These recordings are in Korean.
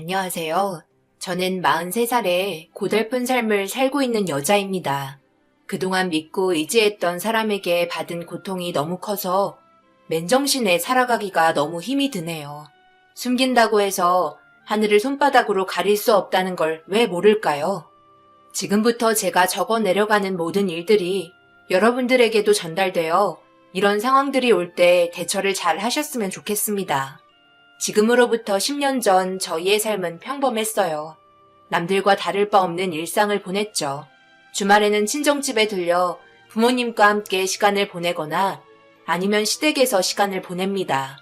안녕하세요. 저는 43살에 고달픈 삶을 살고 있는 여자입니다. 그동안 믿고 의지했던 사람에게 받은 고통이 너무 커서 맨정신에 살아가기가 너무 힘이 드네요. 숨긴다고 해서 하늘을 손바닥으로 가릴 수 없다는 걸 왜 모를까요? 지금부터 제가 적어 내려가는 모든 일들이 여러분들에게도 전달되어 이런 상황들이 올 때 대처를 잘 하셨으면 좋겠습니다. 지금으로부터 10년 전 저희의 삶은 평범했어요. 남들과 다를 바 없는 일상을 보냈죠. 주말에는 친정집에 들려 부모님과 함께 시간을 보내거나 아니면 시댁에서 시간을 보냅니다.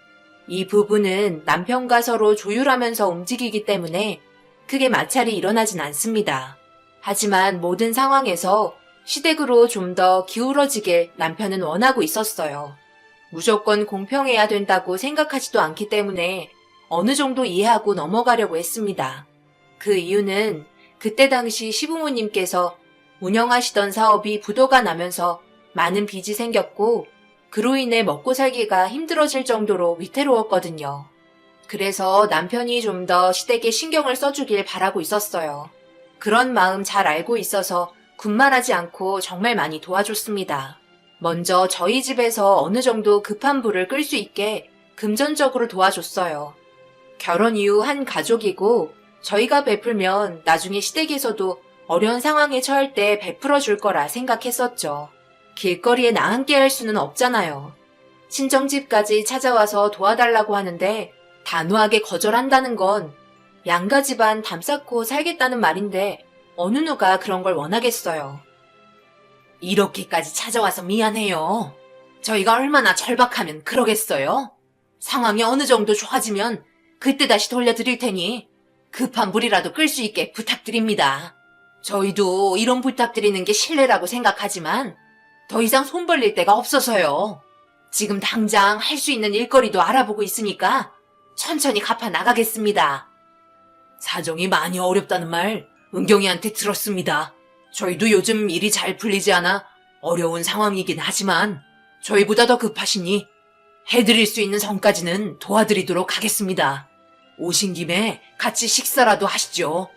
이 부부는 남편과 서로 조율하면서 움직이기 때문에 크게 마찰이 일어나진 않습니다. 하지만 모든 상황에서 시댁으로 좀 더 기울어지길 남편은 원하고 있었어요. 무조건 공평해야 된다고 생각하지도 않기 때문에 어느 정도 이해하고 넘어가려고 했습니다. 그 이유는 그때 당시 시부모님께서 운영하시던 사업이 부도가 나면서 많은 빚이 생겼고 그로 인해 먹고 살기가 힘들어질 정도로 위태로웠거든요. 그래서 남편이 좀 더 시댁에 신경을 써주길 바라고 있었어요. 그런 마음 잘 알고 있어서 군말하지 않고 정말 많이 도와줬습니다. 먼저 저희 집에서 어느 정도 급한 불을 끌 수 있게 금전적으로 도와줬어요. 결혼 이후 한 가족이고 저희가 베풀면 나중에 시댁에서도 어려운 상황에 처할 때 베풀어 줄 거라 생각했었죠. 길거리에 나앉게 할 수는 없잖아요. 친정집까지 찾아와서 도와달라고 하는데 단호하게 거절한다는 건 양가 집안 담쌓고 살겠다는 말인데 어느 누가 그런 걸 원하겠어요. 이렇게까지 찾아와서 미안해요. 저희가 얼마나 절박하면 그러겠어요? 상황이 어느 정도 좋아지면 그때 다시 돌려드릴 테니 급한 불이라도 끌 수 있게 부탁드립니다. 저희도 이런 부탁드리는 게 신뢰라고 생각하지만 더 이상 손 벌릴 데가 없어서요. 지금 당장 할 수 있는 일거리도 알아보고 있으니까 천천히 갚아 나가겠습니다. 사정이 많이 어렵다는 말 은경이한테 들었습니다. 저희도 요즘 일이 잘 풀리지 않아 어려운 상황이긴 하지만 저희보다 더 급하시니 해드릴 수 있는 선까지는 도와드리도록 하겠습니다. 오신 김에 같이 식사라도 하시죠.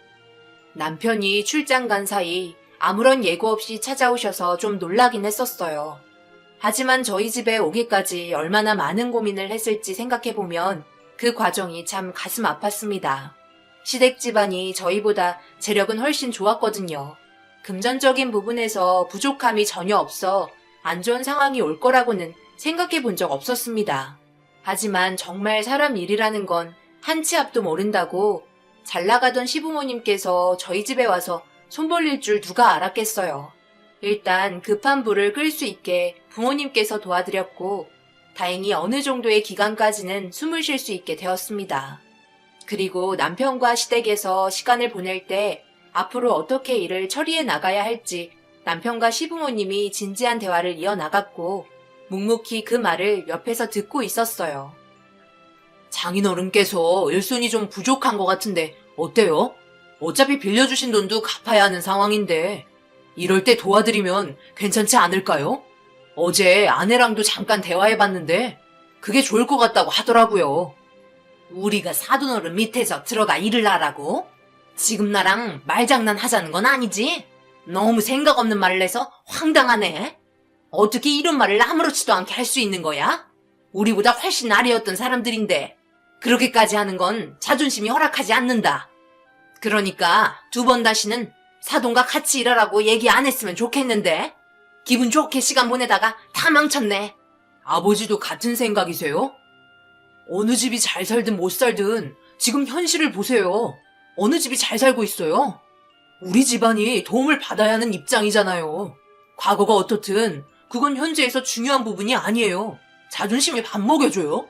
남편이 출장 간 사이 아무런 예고 없이 찾아오셔서 좀 놀라긴 했었어요. 하지만 저희 집에 오기까지 얼마나 많은 고민을 했을지 생각해보면 그 과정이 참 가슴 아팠습니다. 시댁 집안이 저희보다 재력은 훨씬 좋았거든요. 금전적인 부분에서 부족함이 전혀 없어 안 좋은 상황이 올 거라고는 생각해 본 적 없었습니다. 하지만 정말 사람 일이라는 건 한 치 앞도 모른다고 잘 나가던 시부모님께서 저희 집에 와서 손 벌릴 줄 누가 알았겠어요. 일단 급한 불을 끌 수 있게 부모님께서 도와드렸고 다행히 어느 정도의 기간까지는 숨을 쉴 수 있게 되었습니다. 그리고 남편과 시댁에서 시간을 보낼 때 앞으로 어떻게 일을 처리해 나가야 할지 남편과 시부모님이 진지한 대화를 이어나갔고 묵묵히 그 말을 옆에서 듣고 있었어요. 장인어른께서 일손이 좀 부족한 것 같은데 어때요? 어차피 빌려주신 돈도 갚아야 하는 상황인데 이럴 때 도와드리면 괜찮지 않을까요? 어제 아내랑도 잠깐 대화해봤는데 그게 좋을 것 같다고 하더라고요. 우리가 사돈어른 밑에서 들어가 일을 하라고? 지금 나랑 말장난 하자는 건 아니지? 너무 생각 없는 말을 해서 황당하네. 어떻게 이런 말을 아무렇지도 않게 할 수 있는 거야? 우리보다 훨씬 아래였던 사람들인데 그렇게까지 하는 건 자존심이 허락하지 않는다. 그러니까 2번 다시는 사돈과 같이 일하라고 얘기 안 했으면 좋겠는데 기분 좋게 시간 보내다가 다 망쳤네. 아버지도 같은 생각이세요? 어느 집이 잘 살든 못 살든 지금 현실을 보세요. 어느 집이 잘 살고 있어요? 우리 집안이 도움을 받아야 하는 입장이잖아요. 과거가 어떻든 그건 현재에서 중요한 부분이 아니에요. 자존심에 밥 먹여줘요?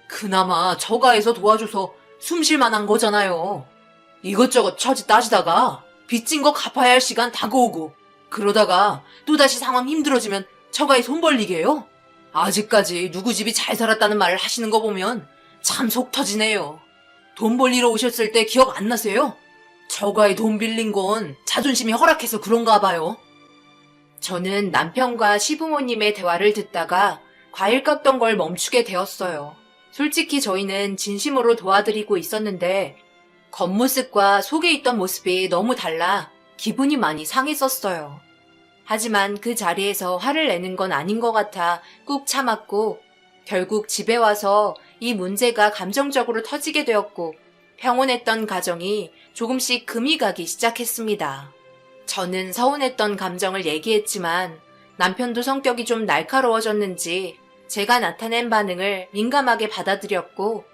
그나마 저가에서 도와줘서 숨 쉴 만한 거잖아요. 이것저것 처지 따지다가 빚진 거 갚아야 할 시간 다가오고 그러다가 또다시 상황 힘들어지면 저가에 손 벌리게 해요? 아직까지 누구 집이 잘 살았다는 말을 하시는 거 보면 참 속 터지네요. 돈 벌리러 오셨을 때 기억 안 나세요? 저가에 돈 빌린 건 자존심이 허락해서 그런가 봐요. 저는 남편과 시부모님의 대화를 듣다가 과일 깎던 걸 멈추게 되었어요. 솔직히 저희는 진심으로 도와드리고 있었는데 겉모습과 속에 있던 모습이 너무 달라 기분이 많이 상했었어요. 하지만 그 자리에서 화를 내는 건 아닌 것 같아 꾹 참았고 결국 집에 와서 이 문제가 감정적으로 터지게 되었고 평온했던 가정이 조금씩 금이 가기 시작했습니다. 저는 서운했던 감정을 얘기했지만 남편도 성격이 좀 날카로워졌는지 제가 나타낸 반응을 민감하게 받아들였고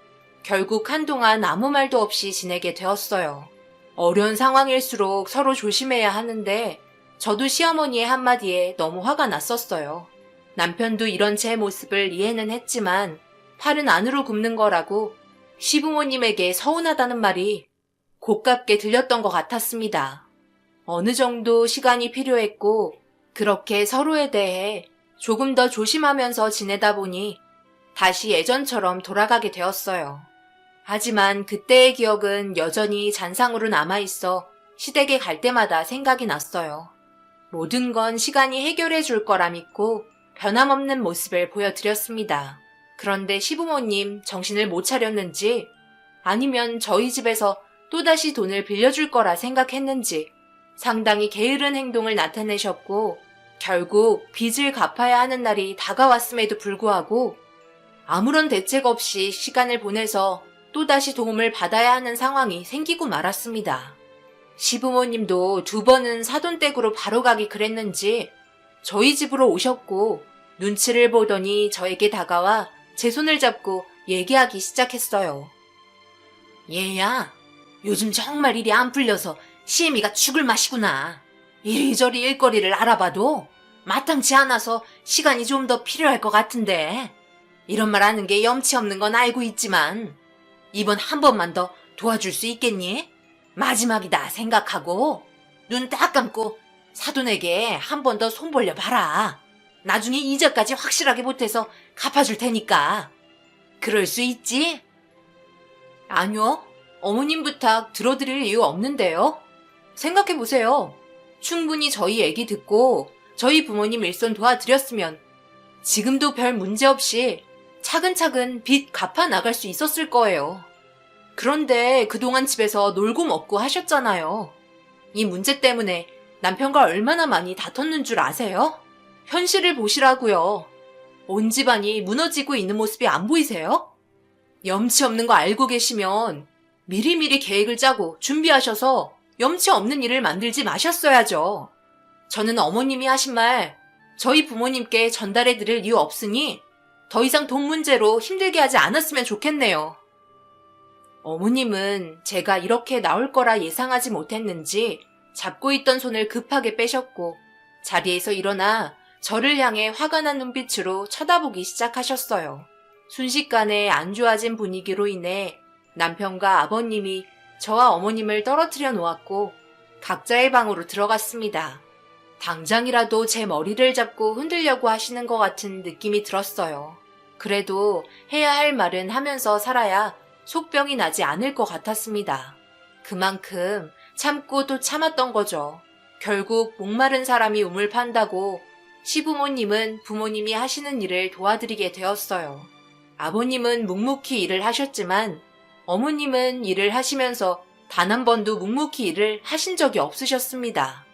결국 한동안 아무 말도 없이 지내게 되었어요. 어려운 상황일수록 서로 조심해야 하는데 저도 시어머니의 한마디에 너무 화가 났었어요. 남편도 이런 제 모습을 이해는 했지만 팔은 안으로 굽는 거라고 시부모님에게 서운하다는 말이 고깝게 들렸던 것 같았습니다. 어느 정도 시간이 필요했고 그렇게 서로에 대해 조금 더 조심하면서 지내다 보니 다시 예전처럼 돌아가게 되었어요. 하지만 그때의 기억은 여전히 잔상으로 남아있어 시댁에 갈 때마다 생각이 났어요. 모든 건 시간이 해결해 줄 거라 믿고 변함없는 모습을 보여드렸습니다. 그런데 시부모님 정신을 못 차렸는지 아니면 저희 집에서 또다시 돈을 빌려줄 거라 생각했는지 상당히 게으른 행동을 나타내셨고 결국 빚을 갚아야 하는 날이 다가왔음에도 불구하고 아무런 대책 없이 시간을 보내서 또다시 도움을 받아야 하는 상황이 생기고 말았습니다. 시부모님도 2번은 사돈댁으로 바로 가기 그랬는지 저희 집으로 오셨고 눈치를 보더니 저에게 다가와 제 손을 잡고 얘기하기 시작했어요. 얘야, 요즘 정말 일이 안 풀려서 시애미가 죽을 맛이구나. 이리저리 일거리를 알아봐도 마땅치 않아서 시간이 좀 더 필요할 것 같은데 이런 말 하는 게 염치 없는 건 알고 있지만 이번 한 번만 더 도와줄 수 있겠니? 마지막이다 생각하고 눈 딱 감고 사돈에게 한 번 더 손 벌려 봐라. 나중에 이자까지 확실하게 못해서 갚아줄 테니까. 그럴 수 있지? 아니요. 어머님 부탁 들어드릴 이유 없는데요. 생각해보세요. 충분히 저희 얘기 듣고 저희 부모님 일손 도와드렸으면 지금도 별 문제 없이 차근차근 빚 갚아 나갈 수 있었을 거예요. 그런데 그동안 집에서 놀고 먹고 하셨잖아요. 이 문제 때문에 남편과 얼마나 많이 다퉜는 줄 아세요? 현실을 보시라고요. 온 집안이 무너지고 있는 모습이 안 보이세요? 염치 없는 거 알고 계시면 미리미리 계획을 짜고 준비하셔서 염치 없는 일을 만들지 마셨어야죠. 저는 어머님이 하신 말 저희 부모님께 전달해 드릴 이유 없으니 더 이상 돈 문제로 힘들게 하지 않았으면 좋겠네요. 어머님은 제가 이렇게 나올 거라 예상하지 못했는지 잡고 있던 손을 급하게 빼셨고 자리에서 일어나 저를 향해 화가 난 눈빛으로 쳐다보기 시작하셨어요. 순식간에 안 좋아진 분위기로 인해 남편과 아버님이 저와 어머님을 떨어뜨려 놓았고 각자의 방으로 들어갔습니다. 당장이라도 제 머리를 잡고 흔들려고 하시는 것 같은 느낌이 들었어요. 그래도 해야 할 말은 하면서 살아야 속병이 나지 않을 것 같았습니다. 그만큼 참고 또 참았던 거죠. 결국 목마른 사람이 우물 판다고 시부모님은 부모님이 하시는 일을 도와드리게 되었어요. 아버님은 묵묵히 일을 하셨지만 어머님은 일을 하시면서 단 한 번도 묵묵히 일을 하신 적이 없으셨습니다.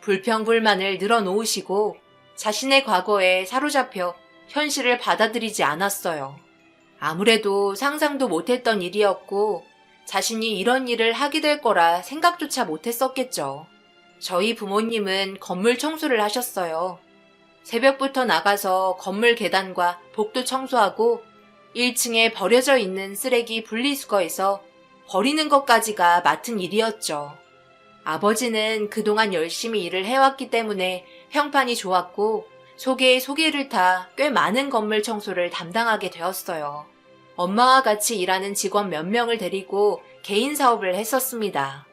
불평불만을 늘어놓으시고 자신의 과거에 사로잡혀 현실을 받아들이지 않았어요. 아무래도 상상도 못했던 일이었고 자신이 이런 일을 하게 될 거라 생각조차 못했었겠죠. 저희 부모님은 건물 청소를 하셨어요. 새벽부터 나가서 건물 계단과 복도 청소하고 1층에 버려져 있는 쓰레기 분리수거에서 버리는 것까지가 맡은 일이었죠. 아버지는 그동안 열심히 일을 해왔기 때문에 평판이 좋았고 소개에 소개를 타 꽤 많은 건물 청소를 담당하게 되었어요. 엄마와 같이 일하는 직원 몇 명을 데리고 개인 사업을 했었습니다.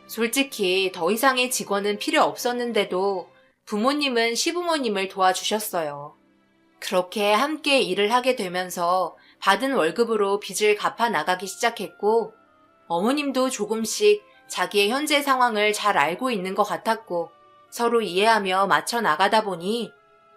솔직히 더 이상의 직원은 필요 없었는데도 부모님은 시부모님을 도와주셨어요. 그렇게 함께 일을 하게 되면서 받은 월급으로 빚을 갚아 나가기 시작했고 어머님도 조금씩 자기의 현재 상황을 잘 알고 있는 것 같았고 서로 이해하며 맞춰 나가다 보니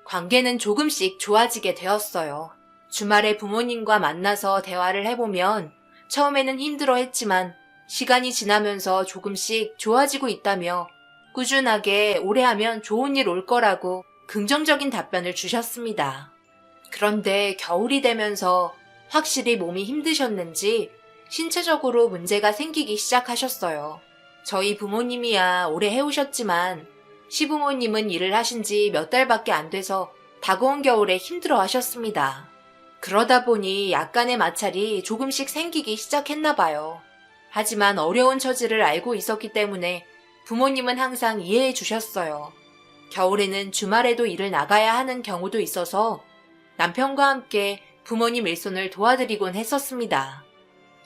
관계는 조금씩 좋아지게 되었어요. 주말에 부모님과 만나서 대화를 해보면 처음에는 힘들어했지만 시간이 지나면서 조금씩 좋아지고 있다며 꾸준하게 오래 하면 좋은 일 올 거라고 긍정적인 답변을 주셨습니다. 그런데 겨울이 되면서 확실히 몸이 힘드셨는지 신체적으로 문제가 생기기 시작하셨어요. 저희 부모님이야 오래 해오셨지만 시부모님은 일을 하신 지 몇 달밖에 안 돼서 다가온 겨울에 힘들어 하셨습니다. 그러다 보니 약간의 마찰이 조금씩 생기기 시작했나 봐요. 하지만 어려운 처지를 알고 있었기 때문에 부모님은 항상 이해해 주셨어요. 겨울에는 주말에도 일을 나가야 하는 경우도 있어서 남편과 함께 부모님 일손을 도와드리곤 했었습니다.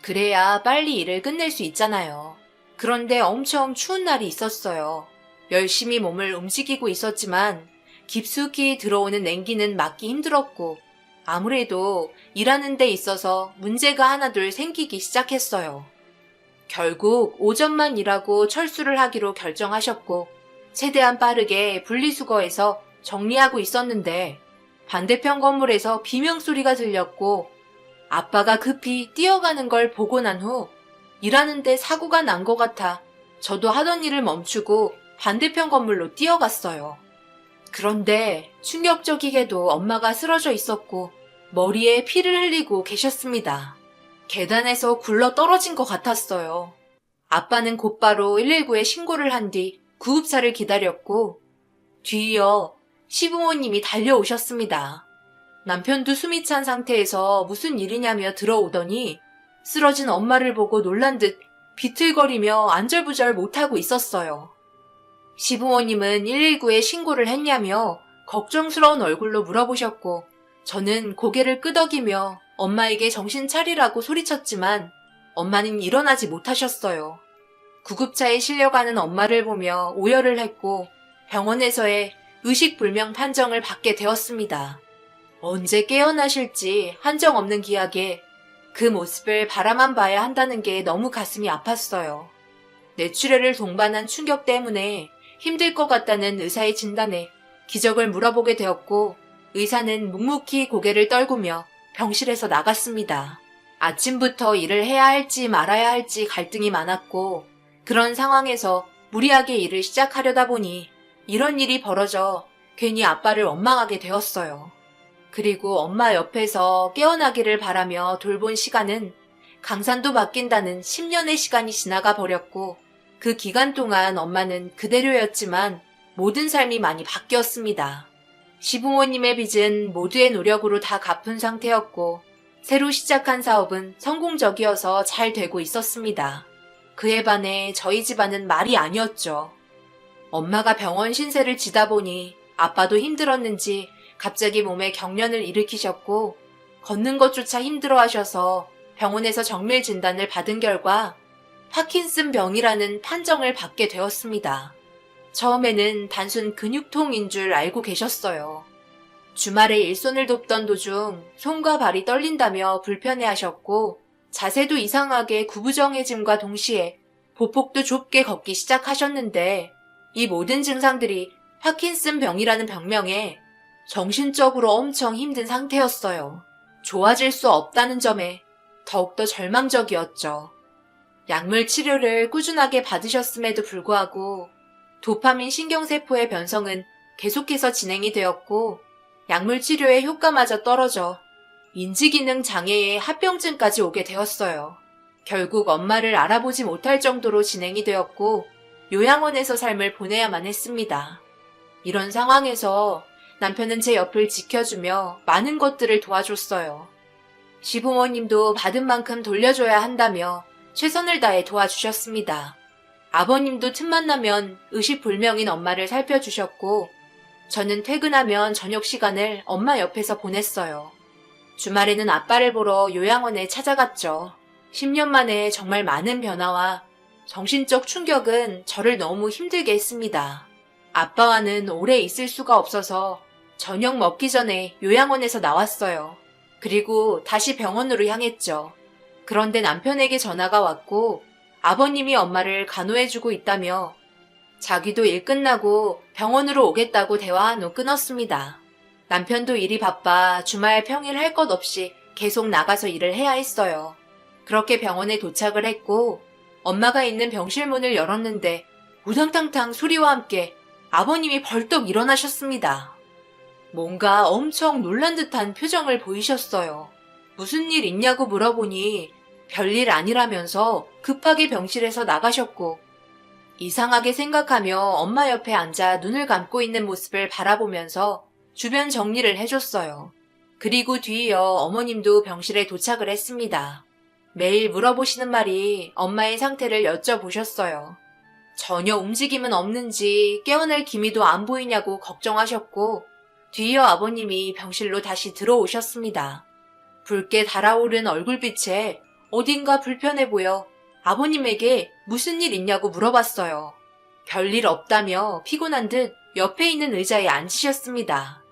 그래야 빨리 일을 끝낼 수 있잖아요. 그런데 엄청 추운 날이 있었어요. 열심히 몸을 움직이고 있었지만 깊숙이 들어오는 냉기는 막기 힘들었고 아무래도 일하는 데 있어서 문제가 하나둘 생기기 시작했어요. 결국 오전만 일하고 철수를 하기로 결정하셨고 최대한 빠르게 분리수거해서 정리하고 있었는데 반대편 건물에서 비명소리가 들렸고 아빠가 급히 뛰어가는 걸 보고 난 후 일하는데 사고가 난 것 같아 저도 하던 일을 멈추고 반대편 건물로 뛰어갔어요. 그런데 충격적이게도 엄마가 쓰러져 있었고 머리에 피를 흘리고 계셨습니다. 계단에서 굴러 떨어진 것 같았어요. 아빠는 곧바로 119에 신고를 한 뒤 구급차를 기다렸고 뒤이어 시부모님이 달려오셨습니다. 남편도 숨이 찬 상태에서 무슨 일이냐며 들어오더니 쓰러진 엄마를 보고 놀란 듯 비틀거리며 안절부절 못하고 있었어요. 시부모님은 119에 신고를 했냐며 걱정스러운 얼굴로 물어보셨고 저는 고개를 끄덕이며 엄마에게 정신 차리라고 소리쳤지만 엄마는 일어나지 못하셨어요. 구급차에 실려가는 엄마를 보며 오열을 했고 병원에서의 의식불명 판정을 받게 되었습니다. 언제 깨어나실지 한정없는 기약에 그 모습을 바라만 봐야 한다는 게 너무 가슴이 아팠어요. 뇌출혈을 동반한 충격 때문에 힘들 것 같다는 의사의 진단에 기적을 물어보게 되었고 의사는 묵묵히 고개를 떨구며 병실에서 나갔습니다. 아침부터 일을 해야 할지 말아야 할지 갈등이 많았고 그런 상황에서 무리하게 일을 시작하려다 보니 이런 일이 벌어져 괜히 아빠를 원망하게 되었어요. 그리고 엄마 옆에서 깨어나기를 바라며 돌본 시간은 강산도 바뀐다는 10년의 시간이 지나가 버렸고 그 기간 동안 엄마는 그대로였지만 모든 삶이 많이 바뀌었습니다. 시부모님의 빚은 모두의 노력으로 다 갚은 상태였고 새로 시작한 사업은 성공적이어서 잘 되고 있었습니다. 그에 반해 저희 집안은 말이 아니었죠. 엄마가 병원 신세를 지다 보니 아빠도 힘들었는지 갑자기 몸에 경련을 일으키셨고 걷는 것조차 힘들어하셔서 병원에서 정밀 진단을 받은 결과 파킨슨 병이라는 판정을 받게 되었습니다. 처음에는 단순 근육통인 줄 알고 계셨어요. 주말에 일손을 돕던 도중 손과 발이 떨린다며 불편해하셨고 자세도 이상하게 구부정해짐과 동시에 보폭도 좁게 걷기 시작하셨는데 이 모든 증상들이 파킨슨 병이라는 병명에 정신적으로 엄청 힘든 상태였어요. 좋아질 수 없다는 점에 더욱더 절망적이었죠. 약물 치료를 꾸준하게 받으셨음에도 불구하고 도파민 신경세포의 변성은 계속해서 진행이 되었고 약물 치료의 효과마저 떨어져 인지기능 장애의 합병증까지 오게 되었어요. 결국 엄마를 알아보지 못할 정도로 진행이 되었고 요양원에서 삶을 보내야만 했습니다. 이런 상황에서 남편은 제 옆을 지켜주며 많은 것들을 도와줬어요. 시부모님도 받은 만큼 돌려줘야 한다며 최선을 다해 도와주셨습니다. 아버님도 틈만 나면 의식불명인 엄마를 살펴주셨고 저는 퇴근하면 저녁 시간을 엄마 옆에서 보냈어요. 주말에는 아빠를 보러 요양원에 찾아갔죠. 10년 만에 정말 많은 변화와 정신적 충격은 저를 너무 힘들게 했습니다. 아빠와는 오래 있을 수가 없어서 저녁 먹기 전에 요양원에서 나왔어요. 그리고 다시 병원으로 향했죠. 그런데 남편에게 전화가 왔고 아버님이 엄마를 간호해주고 있다며 자기도 일 끝나고 병원으로 오겠다고 대화한 후 끊었습니다. 남편도 일이 바빠 주말 평일 할 것 없이 계속 나가서 일을 해야 했어요. 그렇게 병원에 도착을 했고 엄마가 있는 병실 문을 열었는데 우당탕탕 소리와 함께 아버님이 벌떡 일어나셨습니다. 뭔가 엄청 놀란 듯한 표정을 보이셨어요. 무슨 일 있냐고 물어보니 별일 아니라면서 급하게 병실에서 나가셨고, 이상하게 생각하며 엄마 옆에 앉아 눈을 감고 있는 모습을 바라보면서 주변 정리를 해줬어요. 그리고 뒤이어 어머님도 병실에 도착을 했습니다. 매일 물어보시는 말이 엄마의 상태를 여쭤보셨어요. 전혀 움직임은 없는지 깨어날 기미도 안 보이냐고 걱정하셨고, 뒤이어 아버님이 병실로 다시 들어오셨습니다. 붉게 달아오른 얼굴빛에 어딘가 불편해 보여 아버님에게 무슨 일 있냐고 물어봤어요. 별일 없다며 피곤한 듯 옆에 있는 의자에 앉으셨습니다.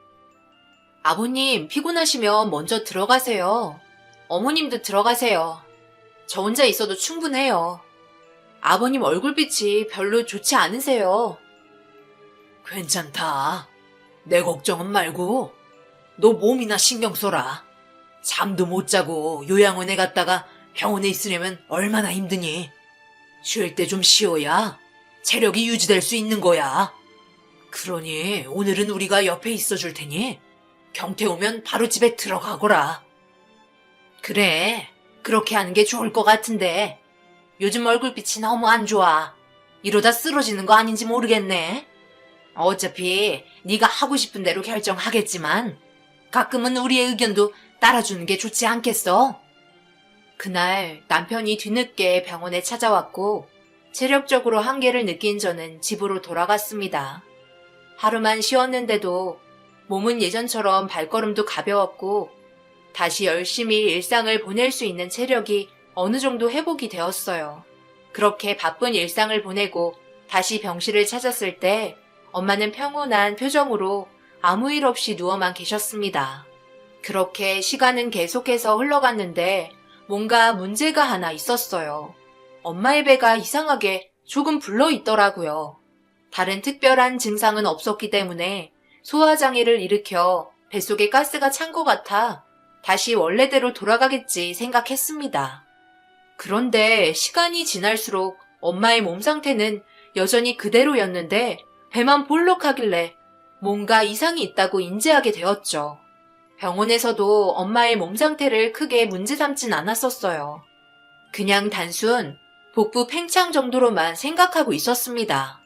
아버님, 피곤하시면 먼저 들어가세요. 어머님도 들어가세요. 저 혼자 있어도 충분해요. 아버님 얼굴빛이 별로 좋지 않으세요. 괜찮다. 내 걱정은 말고 너 몸이나 신경 써라. 잠도 못 자고 요양원에 갔다가 병원에 있으려면 얼마나 힘드니. 쉴 때 좀 쉬어야 체력이 유지될 수 있는 거야. 그러니 오늘은 우리가 옆에 있어줄 테니 경태 오면 바로 집에 들어가거라. 그래, 그렇게 하는 게 좋을 것 같은데 요즘 얼굴빛이 너무 안 좋아. 이러다 쓰러지는 거 아닌지 모르겠네. 어차피 네가 하고 싶은 대로 결정하겠지만 가끔은 우리의 의견도 따라주는 게 좋지 않겠어? 그날 남편이 뒤늦게 병원에 찾아왔고 체력적으로 한계를 느낀 저는 집으로 돌아갔습니다. 하루만 쉬었는데도 몸은 예전처럼 발걸음도 가벼웠고 다시 열심히 일상을 보낼 수 있는 체력이 어느 정도 회복이 되었어요. 그렇게 바쁜 일상을 보내고 다시 병실을 찾았을 때 엄마는 평온한 표정으로 아무 일 없이 누워만 계셨습니다. 그렇게 시간은 계속해서 흘러갔는데 뭔가 문제가 하나 있었어요. 엄마의 배가 이상하게 조금 불러 있더라고요. 다른 특별한 증상은 없었기 때문에 소화장애를 일으켜 뱃속에 가스가 찬 것 같아 다시 원래대로 돌아가겠지 생각했습니다. 그런데 시간이 지날수록 엄마의 몸 상태는 여전히 그대로였는데 배만 볼록하길래 뭔가 이상이 있다고 인지하게 되었죠. 병원에서도 엄마의 몸 상태를 크게 문제 삼진 않았었어요. 그냥 단순 복부 팽창 정도로만 생각하고 있었습니다.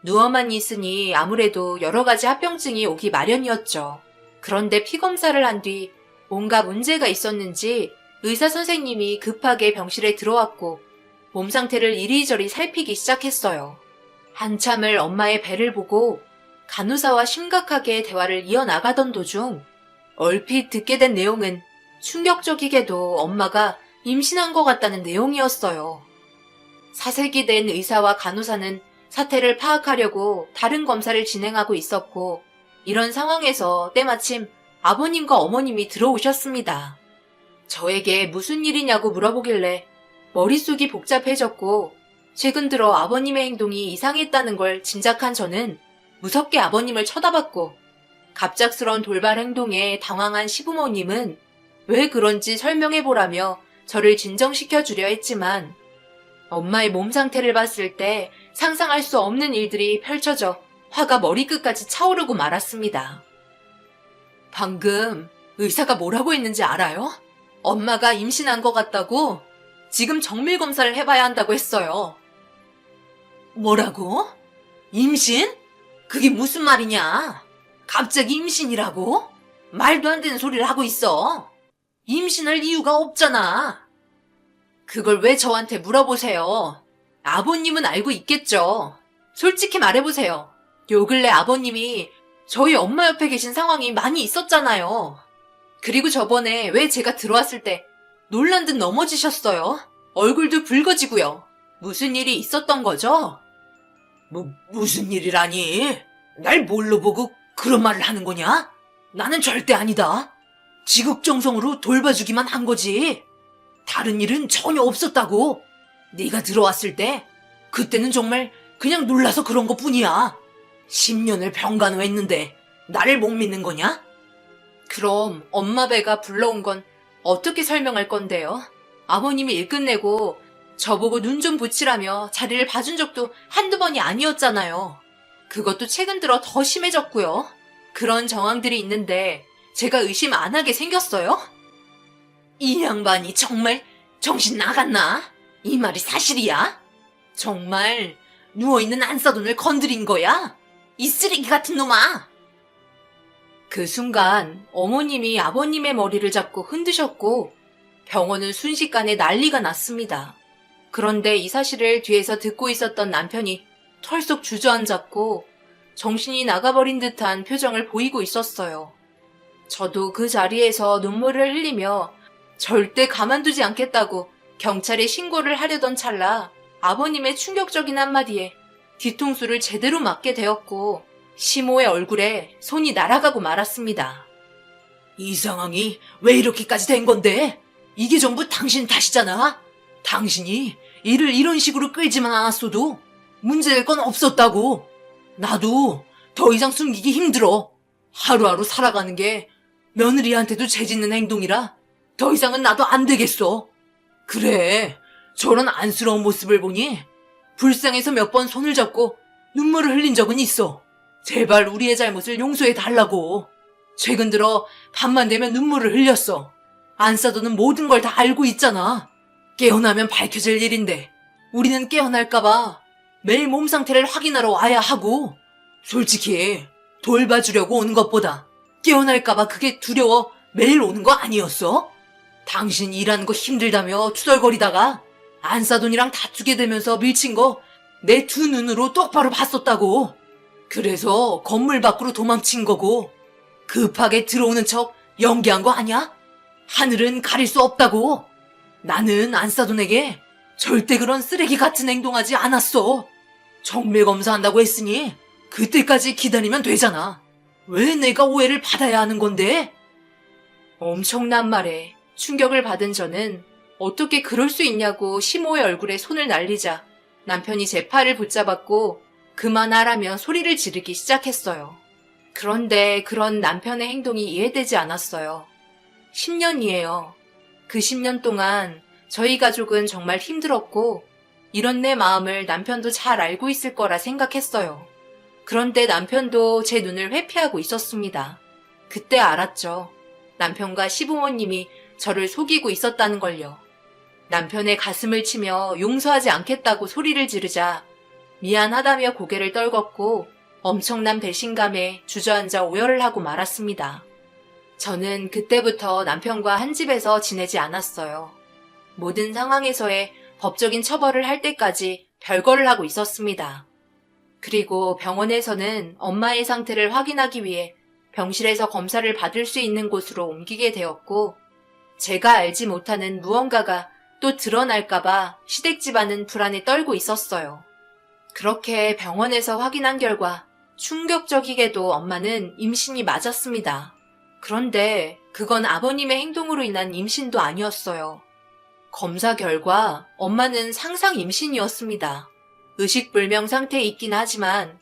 누워만 있으니 아무래도 여러 가지 합병증이 오기 마련이었죠. 그런데 피검사를 한 뒤 뭔가 문제가 있었는지 의사 선생님이 급하게 병실에 들어왔고 몸 상태를 이리저리 살피기 시작했어요. 한참을 엄마의 배를 보고 간호사와 심각하게 대화를 이어나가던 도중 얼핏 듣게 된 내용은 충격적이게도 엄마가 임신한 것 같다는 내용이었어요. 사색이 된 의사와 간호사는 사태를 파악하려고 다른 검사를 진행하고 있었고 이런 상황에서 때마침 아버님과 어머님이 들어오셨습니다. 저에게 무슨 일이냐고 물어보길래 머릿속이 복잡해졌고 최근 들어 아버님의 행동이 이상했다는 걸 짐작한 저는 무섭게 아버님을 쳐다봤고 갑작스런 돌발 행동에 당황한 시부모님은 왜 그런지 설명해보라며 저를 진정시켜 주려 했지만 엄마의 몸 상태를 봤을 때 상상할 수 없는 일들이 펼쳐져 화가 머리끝까지 차오르고 말았습니다. 방금 의사가 뭐라고 했는지 알아요? 엄마가 임신한 것 같다고 지금 정밀 검사를 해봐야 한다고 했어요. 뭐라고? 임신? 그게 무슨 말이냐? 갑자기 임신이라고? 말도 안 되는 소리를 하고 있어. 임신할 이유가 없잖아. 그걸 왜 저한테 물어보세요? 아버님은 알고 있겠죠. 솔직히 말해보세요. 요 근래 아버님이 저희 엄마 옆에 계신 상황이 많이 있었잖아요. 그리고 저번에 왜 제가 들어왔을 때 놀란 듯 넘어지셨어요? 얼굴도 붉어지고요. 무슨 일이 있었던 거죠? 무슨 일이라니? 날 뭘로 보고 그런 말을 하는 거냐? 나는 절대 아니다. 지극정성으로 돌봐주기만 한 거지. 다른 일은 전혀 없었다고. 네가 들어왔을 때 그때는 정말 그냥 놀라서 그런 것뿐이야. 10년을 병간호했는데 나를 못 믿는 거냐? 그럼 엄마 배가 불러온 건 어떻게 설명할 건데요? 아버님이 일 끝내고 저보고 눈 좀 붙이라며 자리를 봐준 적도 한두 번이 아니었잖아요. 그것도 최근 들어 더 심해졌고요. 그런 정황들이 있는데 제가 의심 안 하게 생겼어요? 이 양반이 정말 정신 나갔나? 이 말이 사실이야? 정말 누워있는 안사돈을 건드린 거야? 이 쓰레기 같은 놈아! 그 순간 어머님이 아버님의 머리를 잡고 흔드셨고 병원은 순식간에 난리가 났습니다. 그런데 이 사실을 뒤에서 듣고 있었던 남편이 털썩 주저앉았고 정신이 나가버린 듯한 표정을 보이고 있었어요. 저도 그 자리에서 눈물을 흘리며 절대 가만두지 않겠다고 경찰에 신고를 하려던 찰나 아버님의 충격적인 한마디에 뒤통수를 제대로 맞게 되었고 시모의 얼굴에 손이 날아가고 말았습니다. 이 상황이 왜 이렇게까지 된 건데? 이게 전부 당신 탓이잖아. 당신이 일을 이런 식으로 끌지만 않았어도 문제될 건 없었다고. 나도 더 이상 숨기기 힘들어. 하루하루 살아가는 게 며느리한테도 죄짓는 행동이라 더 이상은 나도 안 되겠어. 그래, 저런 안쓰러운 모습을 보니 불쌍해서 몇 번 손을 잡고 눈물을 흘린 적은 있어. 제발 우리의 잘못을 용서해 달라고. 최근 들어 밤만 되면 눈물을 흘렸어. 안사도는 모든 걸 다 알고 있잖아. 깨어나면 밝혀질 일인데 우리는 깨어날까봐 매일 몸 상태를 확인하러 와야 하고, 솔직히 돌봐주려고 오는 것보다 깨어날까봐 그게 두려워 매일 오는 거 아니었어? 당신 일하는 거 힘들다며 투덜거리다가 안사돈이랑 다투게 되면서 밀친 거 내 두 눈으로 똑바로 봤었다고. 그래서 건물 밖으로 도망친 거고 급하게 들어오는 척 연기한 거 아니야? 하늘은 가릴 수 없다고. 나는 안사돈에게 절대 그런 쓰레기 같은 행동하지 않았어. 정밀 검사한다고 했으니 그때까지 기다리면 되잖아. 왜 내가 오해를 받아야 하는 건데? 엄청난 말에 충격을 받은 저는 어떻게 그럴 수 있냐고 시모의 얼굴에 손을 날리자 남편이 제 팔을 붙잡았고 그만하라며 소리를 지르기 시작했어요. 그런데 그런 남편의 행동이 이해되지 않았어요. 10년이에요. 그 10년 동안 저희 가족은 정말 힘들었고 이런 내 마음을 남편도 잘 알고 있을 거라 생각했어요. 그런데 남편도 제 눈을 회피하고 있었습니다. 그때 알았죠. 남편과 시부모님이 저를 속이고 있었다는 걸요. 남편의 가슴을 치며 용서하지 않겠다고 소리를 지르자 미안하다며 고개를 떨궜고 엄청난 배신감에 주저앉아 오열을 하고 말았습니다. 저는 그때부터 남편과 한 집에서 지내지 않았어요. 모든 상황에서의 법적인 처벌을 할 때까지 별거를 하고 있었습니다. 그리고 병원에서는 엄마의 상태를 확인하기 위해 병실에서 검사를 받을 수 있는 곳으로 옮기게 되었고 제가 알지 못하는 무언가가 또 드러날까봐 시댁 집안은 불안에 떨고 있었어요. 그렇게 병원에서 확인한 결과 충격적이게도 엄마는 임신이 맞았습니다. 그런데 그건 아버님의 행동으로 인한 임신도 아니었어요. 검사 결과 엄마는 상상 임신이었습니다. 의식불명 상태에 있긴 하지만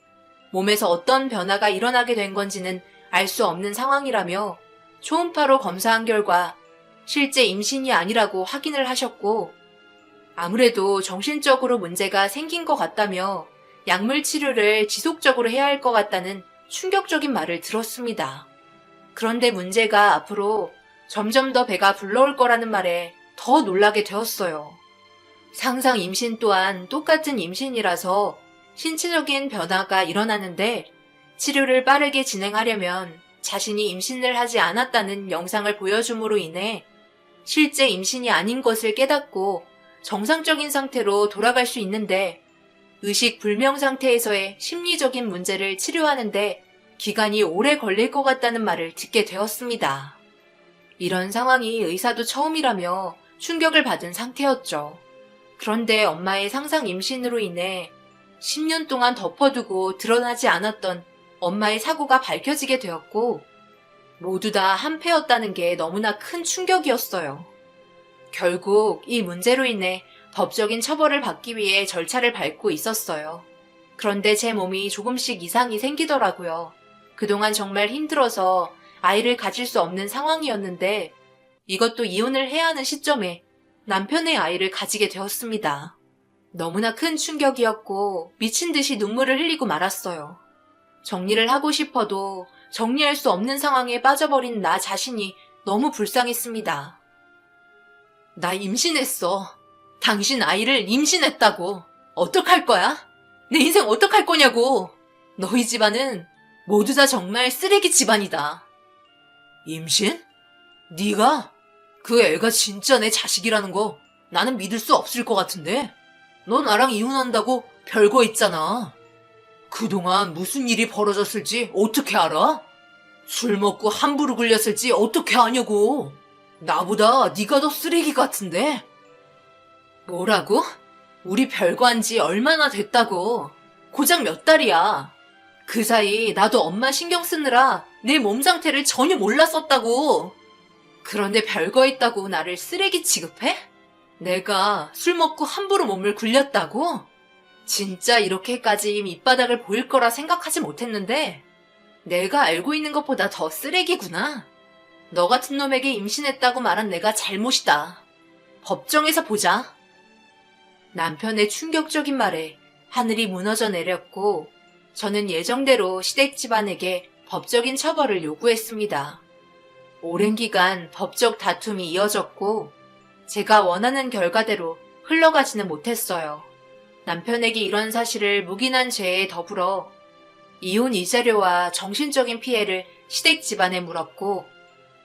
몸에서 어떤 변화가 일어나게 된 건지는 알 수 없는 상황이라며 초음파로 검사한 결과 실제 임신이 아니라고 확인을 하셨고 아무래도 정신적으로 문제가 생긴 것 같다며 약물 치료를 지속적으로 해야 할 것 같다는 충격적인 말을 들었습니다. 그런데 문제가 앞으로 점점 더 배가 불러올 거라는 말에 더 놀라게 되었어요. 상상 임신 또한 똑같은 임신이라서 신체적인 변화가 일어나는데 치료를 빠르게 진행하려면 자신이 임신을 하지 않았다는 영상을 보여줌으로 인해 실제 임신이 아닌 것을 깨닫고 정상적인 상태로 돌아갈 수 있는데 의식 불명 상태에서의 심리적인 문제를 치료하는데 기간이 오래 걸릴 것 같다는 말을 듣게 되었습니다. 이런 상황이 의사도 처음이라며 충격을 받은 상태였죠. 그런데 엄마의 상상 임신으로 인해 10년 동안 덮어두고 드러나지 않았던 엄마의 사고가 밝혀지게 되었고 모두 다 한패였다는 게 너무나 큰 충격이었어요. 결국 이 문제로 인해 법적인 처벌을 받기 위해 절차를 밟고 있었어요. 그런데 제 몸이 조금씩 이상이 생기더라고요. 그동안 정말 힘들어서 아이를 가질 수 없는 상황이었는데 이것도 이혼을 해야 하는 시점에 남편의 아이를 가지게 되었습니다. 너무나 큰 충격이었고 미친 듯이 눈물을 흘리고 말았어요. 정리를 하고 싶어도 정리할 수 없는 상황에 빠져버린 나 자신이 너무 불쌍했습니다. 나 임신했어. 당신 아이를 임신했다고. 어떡할 거야? 내 인생 어떡할 거냐고. 너희 집안은 모두 다 정말 쓰레기 집안이다. 임신? 네가? 그 애가 진짜 내 자식이라는 거 나는 믿을 수 없을 것 같은데? 너 나랑 이혼한다고 별거 있잖아. 그동안 무슨 일이 벌어졌을지 어떻게 알아? 술 먹고 함부로 굴렸을지 어떻게 아냐고. 나보다 네가 더 쓰레기 같은데? 뭐라고? 우리 별거 한 지 얼마나 됐다고. 고작 몇 달이야. 그 사이 나도 엄마 신경 쓰느라 내 몸 상태를 전혀 몰랐었다고. 그런데 별거 있다고 나를 쓰레기 취급해? 내가 술 먹고 함부로 몸을 굴렸다고? 진짜 이렇게까지 밑바닥을 보일 거라 생각하지 못했는데 내가 알고 있는 것보다 더 쓰레기구나. 너 같은 놈에게 임신했다고 말한 내가 잘못이다. 법정에서 보자. 남편의 충격적인 말에 하늘이 무너져 내렸고 저는 예정대로 시댁 집안에게 법적인 처벌을 요구했습니다. 오랜 기간 법적 다툼이 이어졌고 제가 원하는 결과대로 흘러가지는 못했어요. 남편에게 이런 사실을 묵인한 죄에 더불어 이혼 이자료와 정신적인 피해를 시댁 집안에 물었고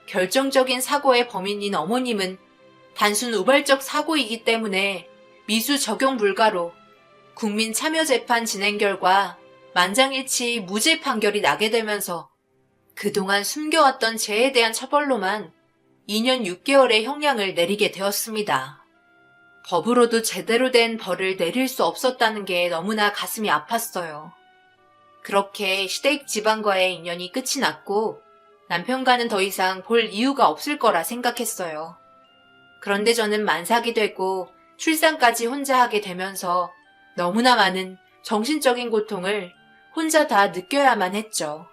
결정적인 사고의 범인인 어머님은 단순 우발적 사고이기 때문에 미수 적용 불가로 국민참여재판 진행 결과 만장일치 무죄 판결이 나게 되면서 그동안 숨겨왔던 죄에 대한 처벌로만 2년 6개월의 형량을 내리게 되었습니다. 법으로도 제대로 된 벌을 내릴 수 없었다는 게 너무나 가슴이 아팠어요. 그렇게 시댁 집안과의 인연이 끝이 났고 남편과는 더 이상 볼 이유가 없을 거라 생각했어요. 그런데 저는 만삭이 되고 출산까지 혼자 하게 되면서 너무나 많은 정신적인 고통을 혼자 다 느껴야만 했죠.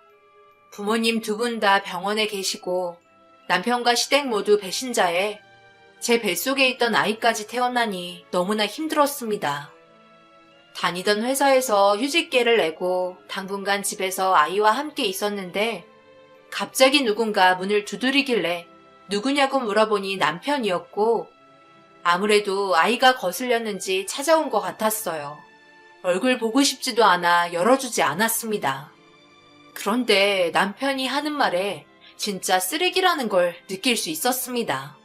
부모님 두 분 다 병원에 계시고 남편과 시댁 모두 배신자에 제 뱃속에 있던 아이까지 태어나니 너무나 힘들었습니다. 다니던 회사에서 휴직계를 내고 당분간 집에서 아이와 함께 있었는데 갑자기 누군가 문을 두드리길래 누구냐고 물어보니 남편이었고 아무래도 아이가 거슬렸는지 찾아온 것 같았어요. 얼굴 보고 싶지도 않아 열어주지 않았습니다. 그런데 남편이 하는 말에 진짜 쓰레기라는 걸 느낄 수 있었습니다.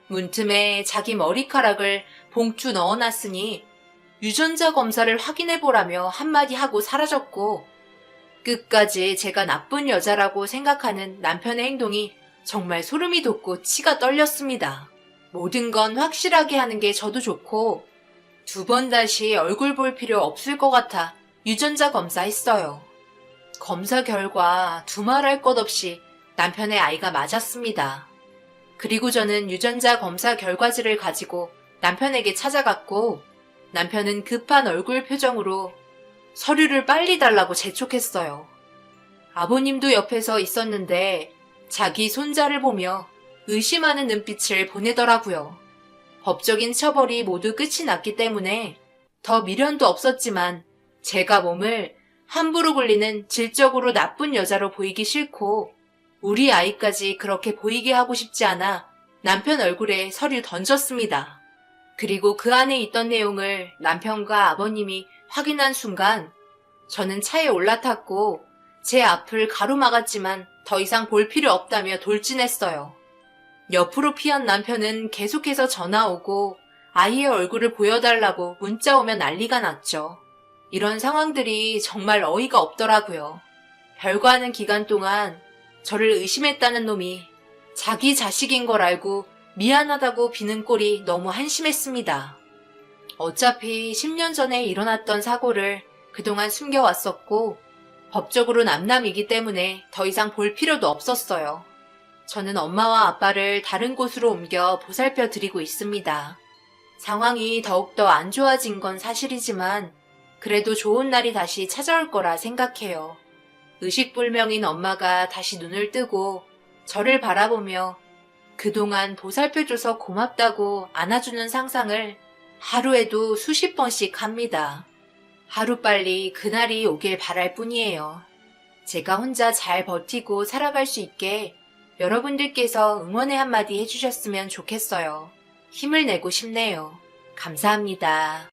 문틈에 자기 머리카락을 봉투 넣어놨으니 유전자 검사를 확인해보라며 한마디 하고 사라졌고 끝까지 제가 나쁜 여자라고 생각하는 남편의 행동이 정말 소름이 돋고 치가 떨렸습니다. 모든 건 확실하게 하는 게 저도 좋고 2번 다시 얼굴 볼 필요 없을 것 같아 유전자 검사했어요. 검사 결과 두말할 것 없이 남편의 아이가 맞았습니다. 그리고 저는 유전자 검사 결과지를 가지고 남편에게 찾아갔고 남편은 급한 얼굴 표정으로 서류를 빨리 달라고 재촉했어요. 아버님도 옆에서 있었는데 자기 손자를 보며 의심하는 눈빛을 보내더라고요. 법적인 처벌이 모두 끝이 났기 때문에 더 미련도 없었지만 제가 몸을 함부로 굴리는 질적으로 나쁜 여자로 보이기 싫고 우리 아이까지 그렇게 보이게 하고 싶지 않아 남편 얼굴에 서류 던졌습니다. 그리고 그 안에 있던 내용을 남편과 아버님이 확인한 순간 저는 차에 올라탔고 제 앞을 가로막았지만 더 이상 볼 필요 없다며 돌진했어요. 옆으로 피한 남편은 계속해서 전화 오고 아이의 얼굴을 보여달라고 문자 오면 난리가 났죠. 이런 상황들이 정말 어이가 없더라고요. 별거하는 기간 동안 저를 의심했다는 놈이 자기 자식인 걸 알고 미안하다고 비는 꼴이 너무 한심했습니다. 어차피 10년 전에 일어났던 사고를 그동안 숨겨왔었고 법적으로 남남이기 때문에 더 이상 볼 필요도 없었어요. 저는 엄마와 아빠를 다른 곳으로 옮겨 보살펴 드리고 있습니다. 상황이 더욱더 안 좋아진 건 사실이지만 그래도 좋은 날이 다시 찾아올 거라 생각해요. 의식불명인 엄마가 다시 눈을 뜨고 저를 바라보며 그동안 보살펴줘서 고맙다고 안아주는 상상을 하루에도 수십 번씩 합니다. 하루빨리 그날이 오길 바랄 뿐이에요. 제가 혼자 잘 버티고 살아갈 수 있게 여러분들께서 응원의 한마디 해주셨으면 좋겠어요. 힘을 내고 싶네요. 감사합니다.